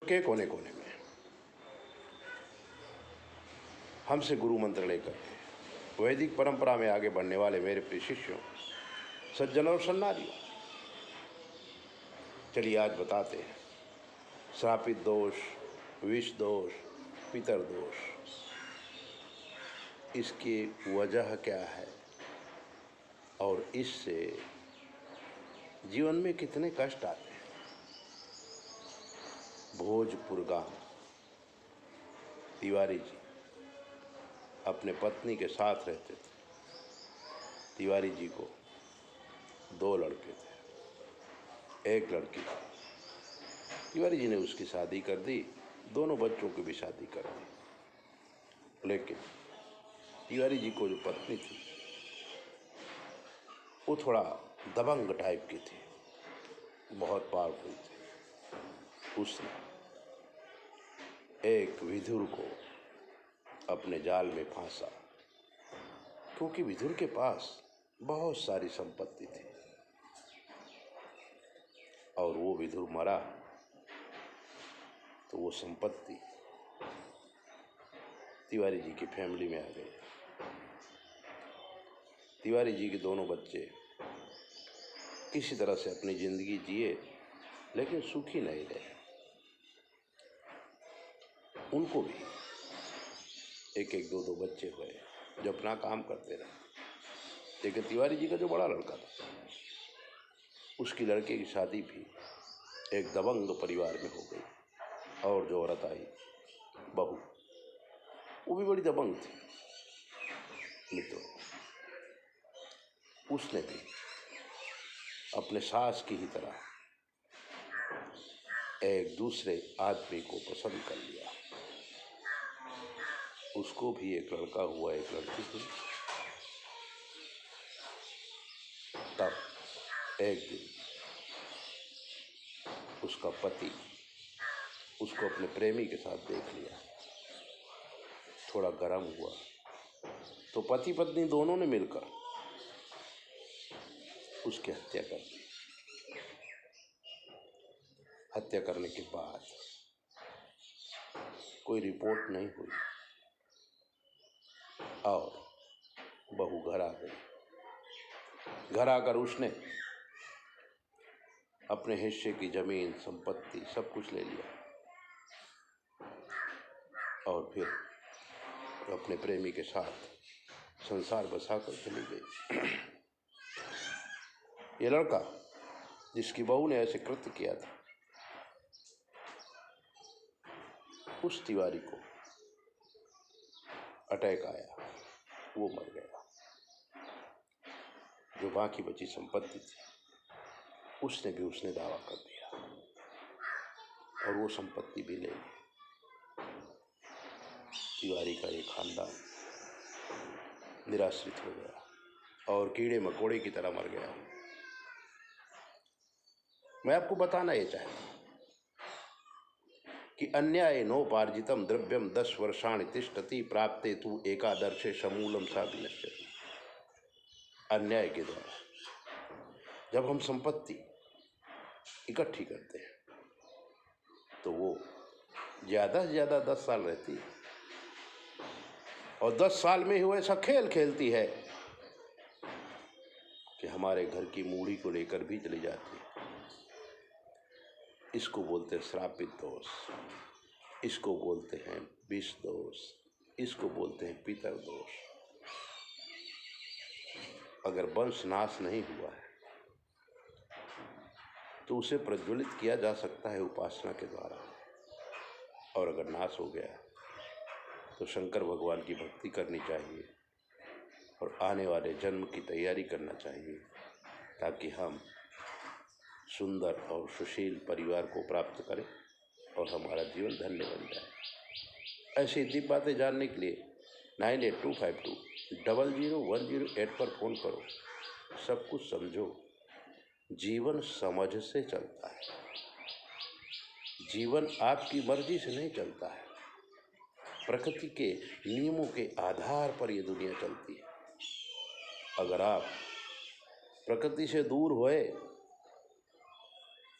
के कोने कोने में हमसे गुरु मंत्र लेकर के वैदिक परंपरा में आगे बढ़ने वाले मेरे प्रिय शिष्यों, सज्जनों और सन्नारियों, चलिए आज बताते हैं श्रापित दोष, विष दोष, पितर दोष, इसकी वजह क्या है और इससे जीवन में कितने कष्ट आते हैं। भोजपुर गांव तिवारी जी अपने पत्नी के साथ रहते थे। तिवारी जी को 2 लड़के थे, 1 लड़की थी। तिवारी जी ने उसकी शादी कर दी, दोनों बच्चों की भी शादी कर दी। लेकिन तिवारी जी को जो पत्नी थी वो थोड़ा दबंग टाइप की थी, बहुत पावरफुल थी। उसने एक विदुर को अपने जाल में फांसा, क्योंकि विदुर के पास बहुत सारी संपत्ति थी और वो विदुर मरा तो वो संपत्ति तिवारी जी की फैमिली में आ गई। तिवारी जी के दोनों बच्चे किसी तरह से अपनी जिंदगी जिए, लेकिन सुखी नहीं रहे। उनको भी 1-1, 2-2 बच्चे हुए जो अपना काम करते रहे। लेकिन तिवारी जी का जो बड़ा लड़का था, उसकी लड़के की शादी भी एक दबंग परिवार में हो गई और जो औरत आई बहू, वो भी बड़ी दबंग थी। मित्रों, उसने भी अपने सास की ही तरह एक दूसरे आदमी को पसंद कर लिया। उसको भी 1 लड़का हुआ, 1 लड़की थी। तब एक दिन उसका पति उसको अपने प्रेमी के साथ देख लिया, थोड़ा गर्म हुआ तो पति पत्नी दोनों ने मिलकर उसकी हत्या कर दी। हत्या करने के बाद कोई रिपोर्ट नहीं हुई और बहू घर आ गई। घर आकर उसने अपने हिस्से की जमीन, संपत्ति सब कुछ ले लिया और फिर अपने प्रेमी के साथ संसार बसाकर चली गई। ये लड़का जिसकी बहू ने ऐसे कृत्य किया था, उस तिवारी को अटैक आया, वो मर गया। जो बाकी बची संपत्ति थी उसने दावा कर दिया और वो संपत्ति भी ले ली। तिवारी का ये खानदान निराश्रित हो गया और कीड़े मकोड़े की तरह मर गया। मैं आपको बताना ये चाहता हूं कि अन्यायेनोपार्जितम द्रव्यम 10 वर्षाणि तिष्ठति प्राप्ते तु एकादर्शे समूलम सा विनश्यति। अन्याय के द्वारा जब हम संपत्ति इकट्ठी करते हैं तो वो ज़्यादा से ज़्यादा 10 साल रहती है और 10 साल में ही वो ऐसा खेल खेलती है कि हमारे घर की मूढ़ी को लेकर भी चली जाती है। इसको बोलते हैं श्रापित दोष, इसको बोलते हैं विष दोष, इसको बोलते हैं पितर दोष। अगर वंश नाश नहीं हुआ है तो उसे प्रज्वलित किया जा सकता है उपासना के द्वारा, और अगर नाश हो गया तो शंकर भगवान की भक्ति करनी चाहिए और आने वाले जन्म की तैयारी करना चाहिए ताकि हम सुंदर और सुशील परिवार को प्राप्त करें और हमारा जीवन धन्य बन जाए। ऐसी दिव्य बातें जानने के लिए 9825200108 पर फ़ोन करो। सब कुछ समझो। जीवन समझ से चलता है, जीवन आपकी मर्जी से नहीं चलता है। प्रकृति के नियमों के आधार पर ये दुनिया चलती है। अगर आप प्रकृति से दूर होए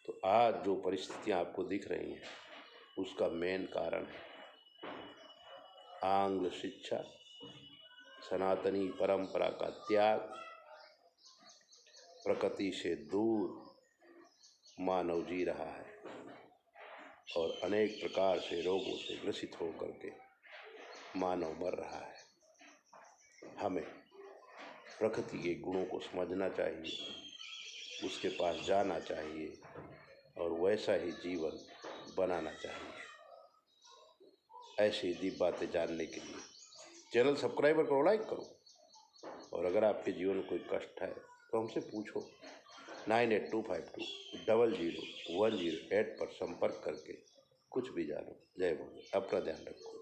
तो आज जो परिस्थितियां आपको दिख रही हैं उसका मेन कारण है आंग्ल शिक्षा, सनातनी परंपरा का त्याग, प्रकृति से दूर मानव जी रहा है और अनेक प्रकार से रोगों से ग्रसित होकर के मानव मर रहा है। हमें प्रकृति के गुणों को समझना चाहिए, उसके पास जाना चाहिए और वैसा ही जीवन बनाना चाहिए। ऐसी दीप बातें जानने के लिए चैनल सब्सक्राइब करो, लाइक करो और अगर आपके जीवन में कोई कष्ट है तो हमसे पूछो। 9825200108 पर संपर्क करके कुछ भी जानो। जय भोले। अपना ध्यान रखो।